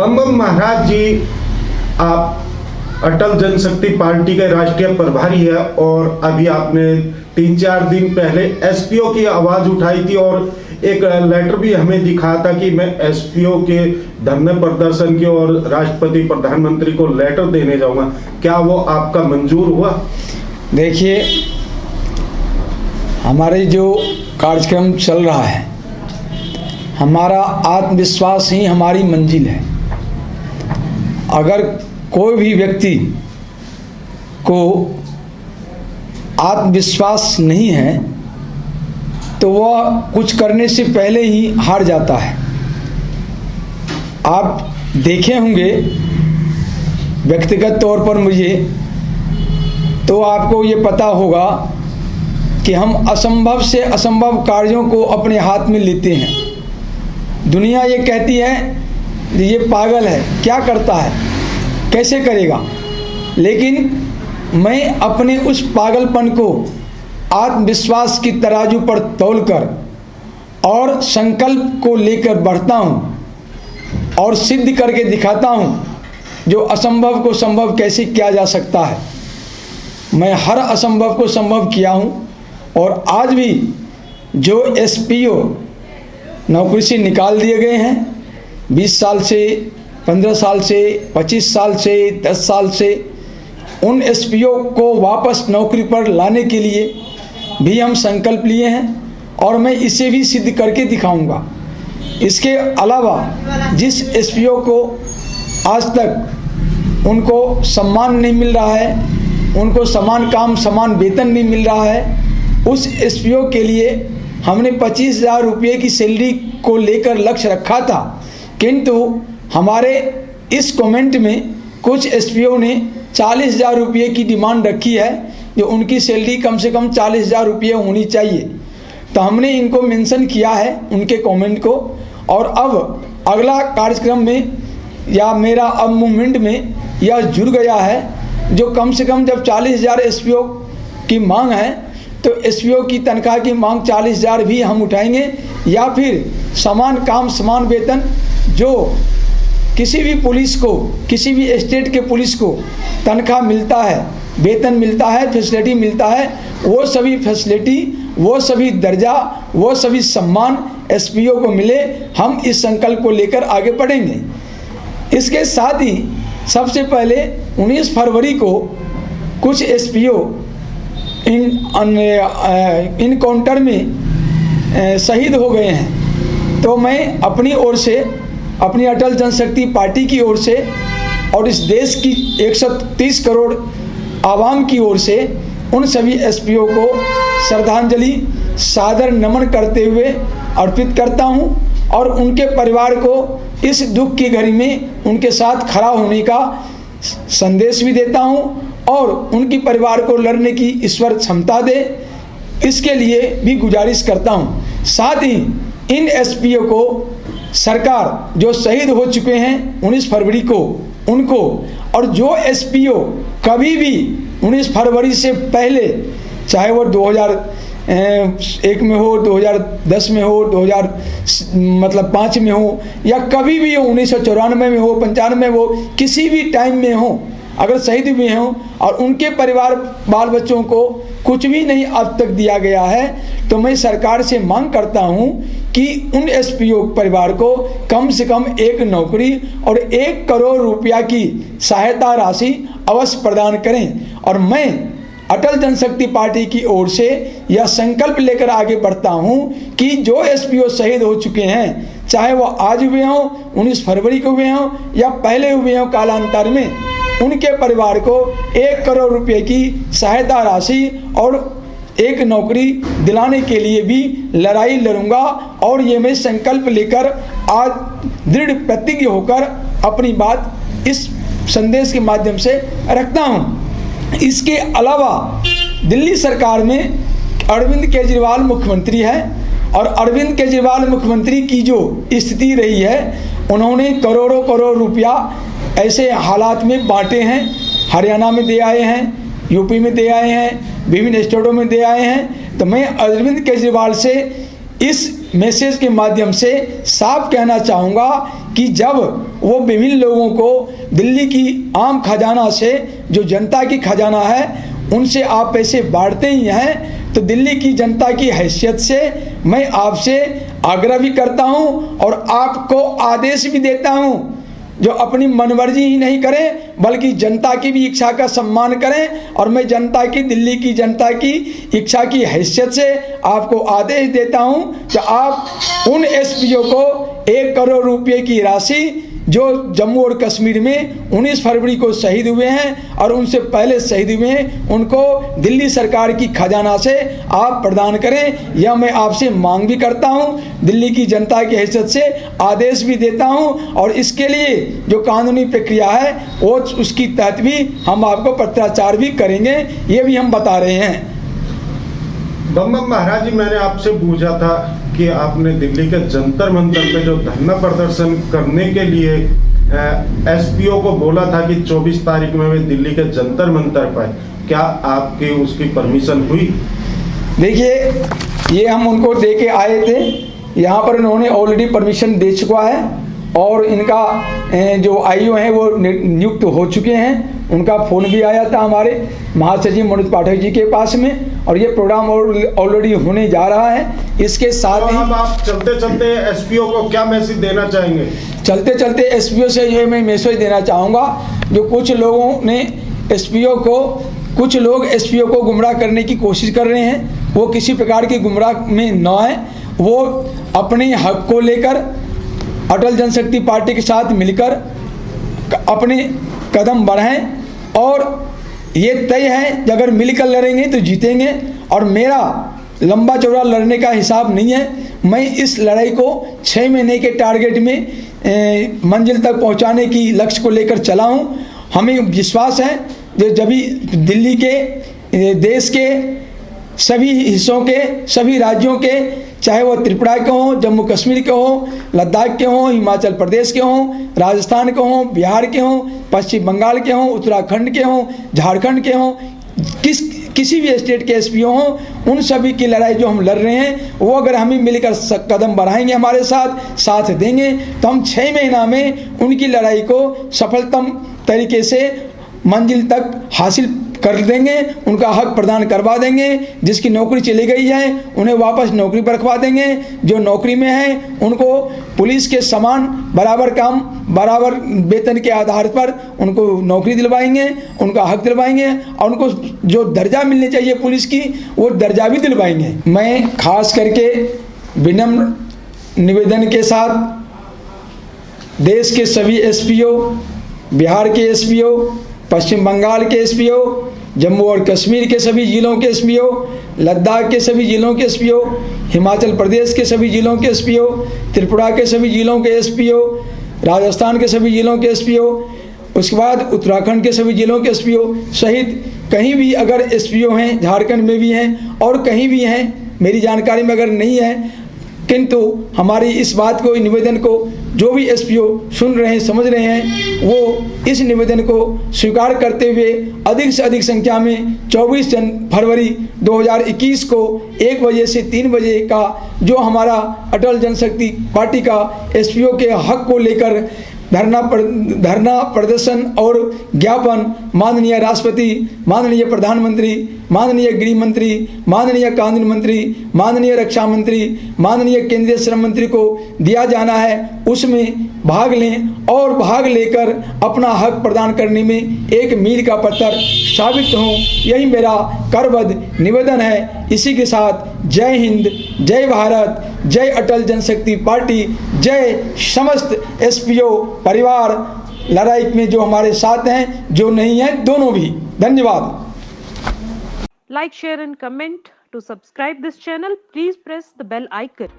बम बम महाराज जी, आप अटल जनशक्ति पार्टी के राष्ट्रीय प्रभारी है और अभी आपने 3-4 दिन पहले एसपीओ की आवाज उठाई थी और एक लेटर भी हमें दिखाया था कि मैं एसपीओ के धरने प्रदर्शन की और राष्ट्रपति प्रधानमंत्री को लेटर देने जाऊंगा। क्या वो आपका मंजूर हुआ? देखिए, हमारे जो कार्यक्रम चल रहा है, हमारा आत्मविश्वास ही हमारी मंजिल है। अगर कोई भी व्यक्ति को आत्मविश्वास नहीं है तो वह कुछ करने से पहले ही हार जाता है। आप देखे होंगे व्यक्तिगत तौर पर मुझे, तो आपको ये पता होगा कि हम असंभव से असंभव कार्यों को अपने हाथ में लेते हैं। दुनिया ये कहती है ये पागल है, क्या करता है, कैसे करेगा, लेकिन मैं अपने उस पागलपन को आत्मविश्वास की तराजू पर तौलकर और संकल्प को लेकर बढ़ता हूँ और सिद्ध करके दिखाता हूँ जो असंभव को संभव कैसे किया जा सकता है। मैं हर असंभव को संभव किया हूँ और आज भी जो एसपीओ नौकरी से निकाल दिए गए हैं 20 साल से, 15 साल से, 25 साल से, 10 साल से, उन एसपीओ को वापस नौकरी पर लाने के लिए भी हम संकल्प लिए हैं और मैं इसे भी सिद्ध करके दिखाऊंगा। इसके अलावा जिस एसपीओ को आज तक उनको सम्मान नहीं मिल रहा है, उनको समान काम समान वेतन नहीं मिल रहा है, उस एसपीओ के लिए हमने 25,000 रुपये की सैलरी को लेकर लक्ष्य रखा था, किंतु हमारे इस कमेंट में कुछ एसपीओ ने 40,000 रुपये की डिमांड रखी है, जो उनकी सैलरी कम से कम 40,000 रुपये होनी चाहिए। तो हमने इनको मेंशन किया है उनके कमेंट को, और अब अगला कार्यक्रम में या मेरा अब मूवमेंट में यह जुड़ गया है, जो कम से कम जब 40,000 एसपीओ की मांग है तो एसपीओ की तनख्वाह की मांग 40,000 भी हम उठाएंगे, या फिर समान काम समान वेतन जो किसी भी पुलिस को, किसी भी स्टेट के पुलिस को तनख्वाह मिलता है, वेतन मिलता है, फैसिलिटी मिलता है, वो सभी फैसिलिटी, वो सभी दर्जा, वो सभी सम्मान एसपीओ को मिले। हम इस संकल्प को लेकर आगे बढ़ेंगे। इसके साथ ही सबसे पहले 19 फरवरी को कुछ एसपीओ इनकाउंटर में शहीद हो गए हैं, तो मैं अपनी ओर से, अपनी अटल जनशक्ति पार्टी की ओर से और इस देश की 130 करोड़ आवाम की ओर से उन सभी एसपीओ को श्रद्धांजलि सादर नमन करते हुए अर्पित करता हूं और उनके परिवार को इस दुख की घड़ी में उनके साथ खड़ा होने का संदेश भी देता हूं और उनकी परिवार को लड़ने की ईश्वर क्षमता दे, इसके लिए भी गुजारिश करता हूं। साथ ही इन एसपीओ को सरकार जो शहीद हो चुके हैं 19 फरवरी को, उनको, और जो एसपीओ कभी भी 19 फरवरी से पहले, चाहे वो 2001 में हो, 2010 में हो, 2005 में हो, या कभी भी हो, 1994 में हो, 95 में हो, किसी भी टाइम में हो, अगर शहीद हुए हों और उनके परिवार बाल बच्चों को कुछ भी नहीं अब तक दिया गया है, तो मैं सरकार से मांग करता हूं कि उन एसपीओ परिवार को कम से कम एक नौकरी और 1 करोड़ रुपया की सहायता राशि अवश्य प्रदान करें। और मैं अटल जनशक्ति पार्टी की ओर से यह संकल्प लेकर आगे बढ़ता हूं कि जो एसपीओ शहीद हो चुके हैं, चाहे वो आज हुए हों, 19 फरवरी को हुए हों या पहले हुए हों कालांतर में, उनके परिवार को 1 करोड़ रुपए की सहायता राशि और एक नौकरी दिलाने के लिए भी लड़ाई लड़ूंगा। और ये मैं संकल्प लेकर आज दृढ़ प्रतिज्ञ होकर अपनी बात इस संदेश के माध्यम से रखता हूँ। इसके अलावा दिल्ली सरकार में अरविंद केजरीवाल मुख्यमंत्री है और अरविंद केजरीवाल मुख्यमंत्री की जो स्थिति रही है, उन्होंने करोड़ों करोड़ रुपया ऐसे हालात में बांटे हैं। हरियाणा में दे आए हैं, यूपी में दे आए हैं, विभिन्न स्टेटों में दे आए हैं। तो मैं अरविंद केजरीवाल से इस मैसेज के माध्यम से साफ कहना चाहूँगा कि जब वो विभिन्न लोगों को दिल्ली की आम खजाना से, जो जनता की खजाना है, उनसे आप पैसे बांटते ही हैं, तो दिल्ली की जनता की हैसियत से मैं आपसे आग्रह भी करता हूं और आपको आदेश भी देता हूं, जो अपनी मनमर्जी ही नहीं करें बल्कि जनता की भी इच्छा का सम्मान करें। और मैं जनता की, दिल्ली की जनता की इच्छा की हैसियत से आपको आदेश देता हूं कि आप उन एसपीओ को 1 करोड़ रुपए की राशि, जो जम्मू और कश्मीर में 19 फरवरी को शहीद हुए हैं और उनसे पहले शहीद हुए हैं, उनको दिल्ली सरकार की खजाना से आप प्रदान करें। यह मैं आपसे मांग भी करता हूं, दिल्ली की जनता की हैसियत से आदेश भी देता हूं। और इसके लिए जो कानूनी प्रक्रिया है वो उसकी तहत भी हम आपको पत्राचार भी करेंगे, ये भी हम बता रहे हैं। बम महाराज जी, मैंने आपसे पूछा था कि आपने दिल्ली के जंतर मंतर पे जो धरना प्रदर्शन करने के लिए एसपीओ को बोला था कि 24 तारीख में वे दिल्ली के जंतर मंतर पर, क्या आपकी उसकी परमिशन हुई? देखिए, ये हम उनको दे के आए थे, यहाँ पर उन्होंने ऑलरेडी परमिशन दे चुका है और इनका जो आईओ हैं वो नियुक्त हो चुके हैं। उनका फ़ोन भी आया था हमारे महासचिव मनोज पाठक जी के पास में, और ये प्रोग्राम ऑलरेडी होने जा रहा है। इसके साथ ही अब आप चलते चलते एसपीओ को क्या मैसेज देना चाहेंगे? चलते चलते एसपीओ से ये मैं मैसेज देना चाहूँगा, जो कुछ लोगों ने कुछ लोग एसपीओ को गुमराह करने की कोशिश कर रहे हैं, वो किसी प्रकार की गुमराह में न आए, वो अपने हक को लेकर अटल जनशक्ति पार्टी के साथ मिलकर अपने कदम बढ़ाएं। और ये तय है कि अगर मिलकर लड़ेंगे तो जीतेंगे, और मेरा लंबा चौड़ा लड़ने का हिसाब नहीं है। मैं इस लड़ाई को 6 महीने के टारगेट में मंजिल तक पहुंचाने की लक्ष्य को लेकर चला हूं। हमें विश्वास है जो जब भी दिल्ली के, देश के सभी हिस्सों के, सभी राज्यों के, चाहे वो त्रिपुरा के हों, जम्मू कश्मीर के हों, लद्दाख के हों, हिमाचल प्रदेश के हों, राजस्थान के हों, बिहार के हों, पश्चिम बंगाल के हों, उत्तराखंड के हों, झारखंड के हों, किसी भी स्टेट के एसपीओ हों, उन सभी की लड़ाई जो हम लड़ रहे हैं, वो अगर हमें मिलकर कदम बढ़ाएंगे, हमारे साथ देंगे, तो हम 6 महीना में उनकी लड़ाई को सफलतम तरीके से मंजिल तक हासिल कर देंगे, उनका हक प्रदान करवा देंगे। जिसकी नौकरी चली गई है उन्हें वापस नौकरी पर रखवा देंगे, जो नौकरी में है उनको पुलिस के समान बराबर काम, बराबर वेतन के आधार पर उनको नौकरी दिलवाएंगे, उनका हक दिलवाएंगे, और उनको जो दर्जा मिलनी चाहिए पुलिस की वो दर्जा भी दिलवाएंगे। मैं खास करके विनम्र निवेदन के साथ देश के सभी एसपीओ, बिहार के एसपीओ, पश्चिम बंगाल के एसपीओ, जम्मू और कश्मीर के सभी जिलों के एसपीओ, लद्दाख के सभी जिलों के एसपीओ, हिमाचल प्रदेश के सभी जिलों के एसपीओ, त्रिपुरा के सभी जिलों के एसपीओ, राजस्थान के सभी जिलों के एसपीओ, उसके बाद उत्तराखंड के सभी जिलों के एसपीओ सहित कहीं भी अगर एसपीओ हैं, झारखंड में भी हैं और कहीं भी हैं, मेरी जानकारी में अगर नहीं है, किंतु हमारी इस बात को, निवेदन को जो भी एसपीओ सुन रहे हैं, समझ रहे हैं, वो इस निवेदन को स्वीकार करते हुए अधिक से अधिक संख्या में 24 फरवरी 2021 को 1 बजे से 3 बजे का जो हमारा अटल जनशक्ति पार्टी का एसपीओ के हक को लेकर धरना प्रदर्शन और ज्ञापन माननीय राष्ट्रपति, माननीय प्रधानमंत्री, माननीय गृह मंत्री, माननीय कानून मंत्री, माननीय रक्षा मंत्री, माननीय केंद्रीय श्रम मंत्री को दिया जाना है, उसमें भाग लें और भाग लेकर अपना हक प्रदान करने में एक मील का पत्थर साबित हों, यही मेरा करबद्ध निवेदन है। इसी के साथ जय हिंद, जय भारत, जय अटल जनशक्ति पार्टी, जय समस्त एसपीओ परिवार, लड़ाई में जो हमारे साथ हैं, जो नहीं हैं, दोनों भी। धन्यवाद। Like, share and comment. To subscribe this channel, please press the bell icon.